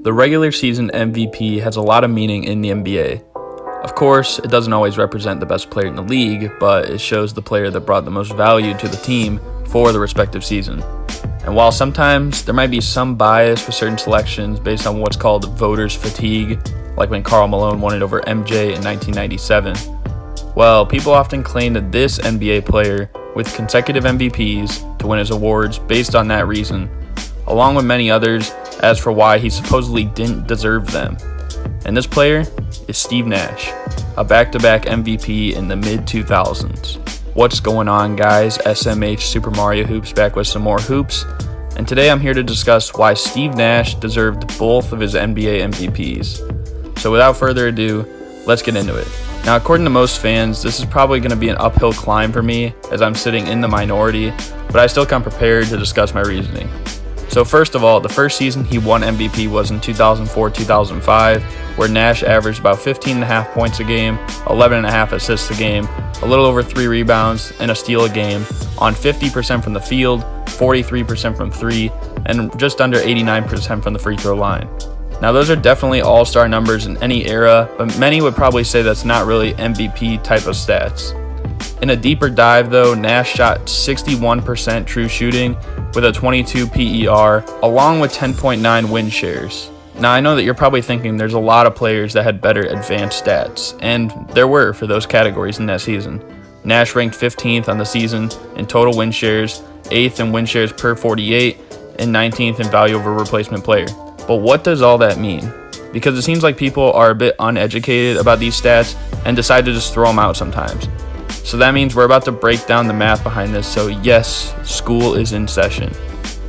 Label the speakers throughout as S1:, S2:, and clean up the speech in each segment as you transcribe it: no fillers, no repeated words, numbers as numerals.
S1: The regular season MVP has a lot of meaning in the NBA. Of course, it doesn't always represent the best player in the league, but it shows the player that brought the most value to the team for the respective season. And while sometimes there might be some bias for certain selections based on what's called voters fatigue, like when Karl Malone won it over MJ in 1997, well, people often claim that this NBA player with consecutive MVPs to win his awards based on that reason, along with many others as for why he supposedly didn't deserve them. And this player is Steve Nash, a back-to-back MVP in the mid-2000s. What's going on, guys? SMH Super Mario Hoops back with some more hoops. And today I'm here to discuss why Steve Nash deserved both of his NBA MVPs. So without further ado, let's get into it. Now, according to most fans, this is probably going to be an uphill climb for me as I'm sitting in the minority, but I still come prepared to discuss my reasoning. So first of all, the first season he won MVP was in 2004-2005, where Nash averaged about 15.5 points a game, 11.5 assists a game, a little over 3 rebounds, and a steal a game, on 50% from the field, 43% from 3, and just under 89% from the free throw line. Now those are definitely all-star numbers in any era, but many would probably say that's not really MVP type of stats. In a deeper dive though, Nash shot 61% true shooting with a 22 PER, along with 10.9 win shares. Now I know that you're probably thinking there's a lot of players that had better advanced stats, and there were for those categories in that season. Nash ranked 15th on the season in total win shares, 8th in win shares per 48, and 19th in value over replacement player. But what does all that mean? Because it seems like people are a bit uneducated about these stats and decide to just throw them out sometimes. So that means we're about to break down the math behind this, so yes, school is in session.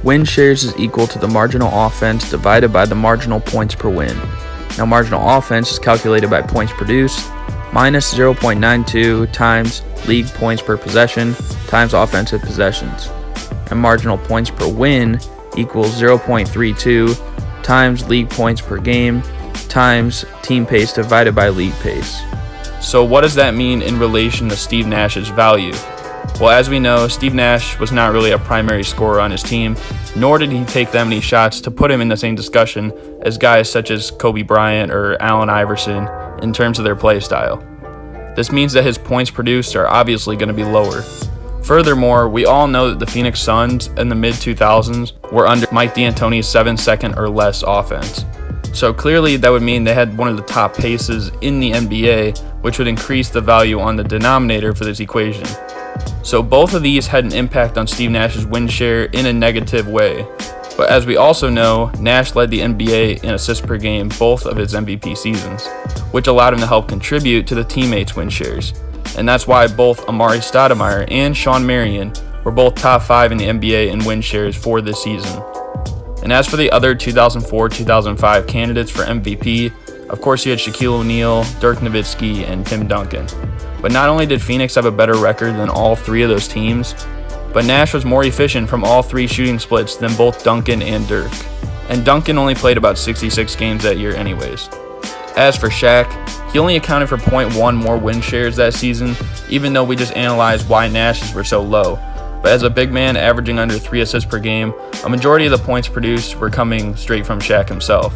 S1: Win shares is equal to the marginal offense divided by the marginal points per win. Now marginal offense is calculated by points produced minus 0.92 times league points per possession times offensive possessions. And marginal points per win equals 0.32 times league points per game times team pace divided by league pace. So what does that mean in relation to Steve Nash's value? Well, as we know, Steve Nash was not really a primary scorer on his team, nor did he take that many shots to put him in the same discussion as guys such as Kobe Bryant or Allen Iverson in terms of their play style. This means that his points produced are obviously going to be lower. Furthermore, we all know that the Phoenix Suns in the mid-2000s were under Mike D'Antoni's 7-second or less offense. So clearly that would mean they had one of the top paces in the NBA, which would increase the value on the denominator for this equation. So both of these had an impact on Steve Nash's win share in a negative way. But as we also know, Nash led the NBA in assists per game both of his MVP seasons, which allowed him to help contribute to the teammates' win shares. And that's why both Amari Stoudemire and Shawn Marion were both top 5 in the NBA in win shares for this season. And as for the other 2004-2005 candidates for MVP, of course you had Shaquille O'Neal, Dirk Nowitzki, and Tim Duncan. But not only did Phoenix have a better record than all 3 of those teams, but Nash was more efficient from all 3 shooting splits than both Duncan and Dirk. And Duncan only played about 66 games that year anyways. As for Shaq, he only accounted for 0.1 more win shares that season, even though we just analyzed why Nash's were so low. But as a big man averaging under 3 assists per game, a majority of the points produced were coming straight from Shaq himself.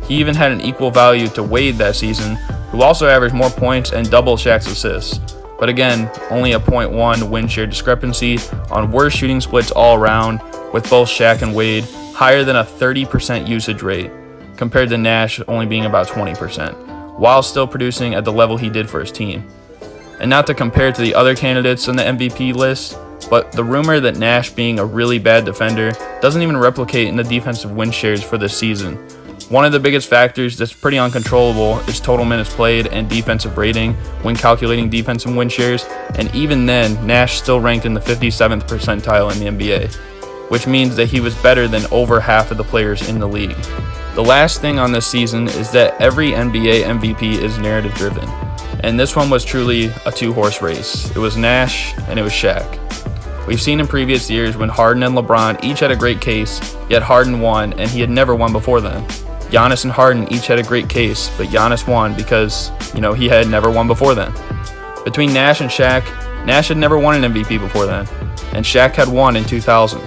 S1: He even had an equal value to Wade that season, who also averaged more points and double Shaq's assists. But again, only a 0.1 win share discrepancy on worse shooting splits all around, with both Shaq and Wade higher than a 30% usage rate, compared to Nash only being about 20%, while still producing at the level he did for his team. And not to compare to the other candidates on the MVP list, but the rumor that Nash being a really bad defender doesn't even replicate in the defensive win shares for this season. One of the biggest factors that's pretty uncontrollable is total minutes played and defensive rating when calculating defensive win shares, and even then, Nash still ranked in the 57th percentile in the NBA, which means that he was better than over half of the players in the league. The last thing on this season is that every NBA MVP is narrative driven, and this one was truly a 2-horse race. It was Nash and it was Shaq. We've seen in previous years when Harden and LeBron each had a great case, yet Harden won and he had never won before then. Giannis and Harden each had a great case, but Giannis won because, he had never won before then. Between Nash and Shaq, Nash had never won an MVP before then, and Shaq had won in 2000.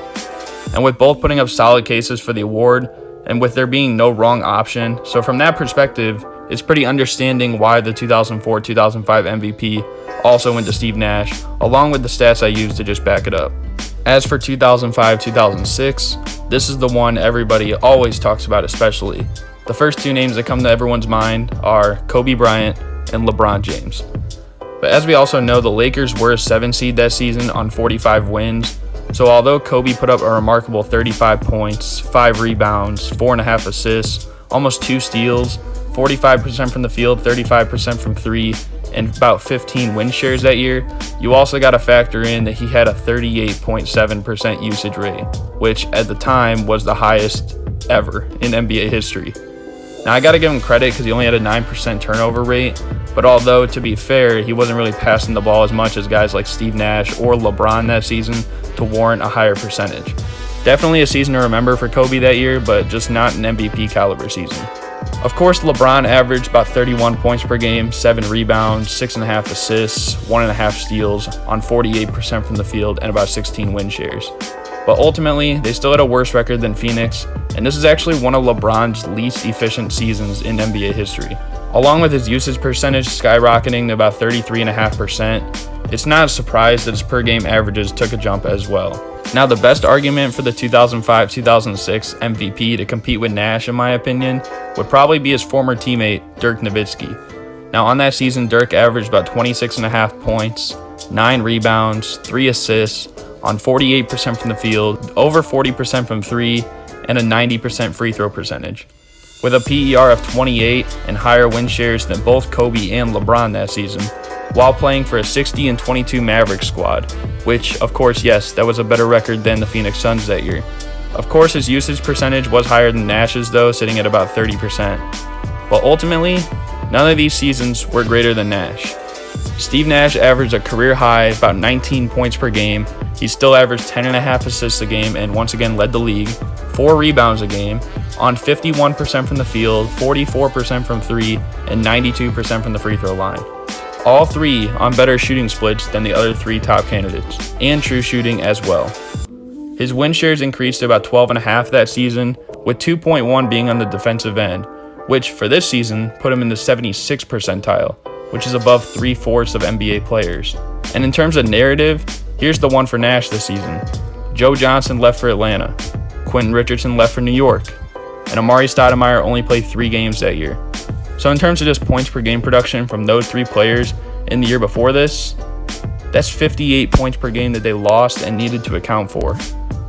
S1: And with both putting up solid cases for the award, and with there being no wrong option. So from that perspective, it's pretty understanding why the 2004-2005 MVP also went to Steve Nash, along with the stats I used to just back it up. As for 2005-2006, this is the one everybody always talks about especially. The first two names that come to everyone's mind are Kobe Bryant and LeBron James. But as we also know, the Lakers were a 7 seed that season on 45 wins. So although Kobe put up a remarkable 35 points, 5 rebounds, 4.5 assists, almost 2 steals, 45% from the field, 35% from 3, and about 15 win shares that year, you also got to factor in that he had a 38.7% usage rate, which at the time was the highest ever in NBA history. Now I got to give him credit because he only had a 9% turnover rate, but although to be fair, he wasn't really passing the ball as much as guys like Steve Nash or LeBron that season to warrant a higher percentage. Definitely a season to remember for Kobe that year, but just not an MVP caliber season. Of course, LeBron averaged about 31 points per game, 7 rebounds, 6.5 assists, 1.5 steals on 48% from the field, and about 16 win shares. But ultimately, they still had a worse record than Phoenix, and this is actually one of LeBron's least efficient seasons in NBA history. Along with his usage percentage skyrocketing to about 33.5%, it's not a surprise that his per game averages took a jump as well. Now, the best argument for the 2005-2006 MVP to compete with Nash, in my opinion, would probably be his former teammate, Dirk Nowitzki. Now, on that season, Dirk averaged about 26.5 points, 9 rebounds, 3 assists, on 48% from the field, over 40% from 3, and a 90% free throw percentage. With a PER of 28 and higher win shares than both Kobe and LeBron that season, while playing for a 60-22 Mavericks squad, which, of course, yes, that was a better record than the Phoenix Suns that year. Of course, his usage percentage was higher than Nash's though, sitting at about 30%. But ultimately, none of these seasons were greater than Nash. Steve Nash averaged a career high about 19 points per game. He still averaged 10.5 assists a game and once again led the league, 4 rebounds a game, on 51% from the field, 44% from 3, and 92% from the free throw line. All 3 on better shooting splits than the other 3 top candidates, and true shooting as well. His win shares increased to about 12.5 that season, with 2.1 being on the defensive end, which for this season put him in the 76th percentile, which is above 3/4 of NBA players. And in terms of narrative, here's the one for Nash this season. Joe Johnson left for Atlanta, Quentin Richardson left for New York, and Amari Stoudemire only played 3 games that year. So in terms of just points per game production from those 3 players in the year before this, that's 58 points per game that they lost and needed to account for.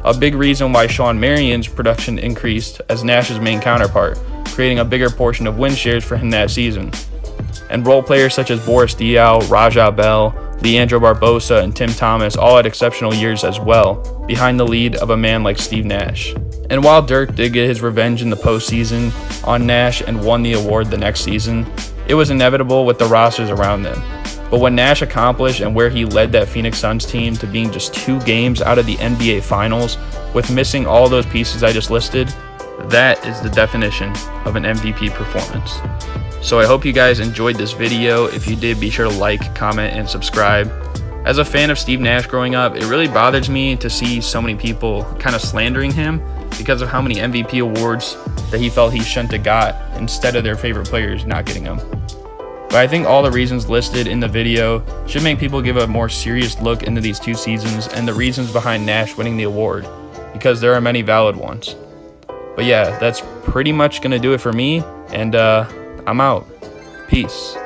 S1: A big reason why Shawn Marion's production increased as Nash's main counterpart, creating a bigger portion of win shares for him that season. And role players such as Boris Diaw, Raja Bell, Leandro Barbosa, and Tim Thomas all had exceptional years as well, behind the lead of a man like Steve Nash. And while Dirk did get his revenge in the postseason on Nash and won the award the next season, it was inevitable with the rosters around them. But what Nash accomplished and where he led that Phoenix Suns team to being just 2 games out of the NBA Finals, with missing all those pieces I just listed, that is the definition of an MVP performance. So I hope you guys enjoyed this video. If you did, be sure to like, comment, and subscribe. As a fan of Steve Nash growing up, it really bothers me to see so many people kind of slandering him because of how many MVP awards that he felt he shouldn't have got instead of their favorite players not getting them. But I think all the reasons listed in the video should make people give a more serious look into these 2 seasons and the reasons behind Nash winning the award, because there are many valid ones. But yeah, that's pretty much going to do it for me, and I'm out. Peace.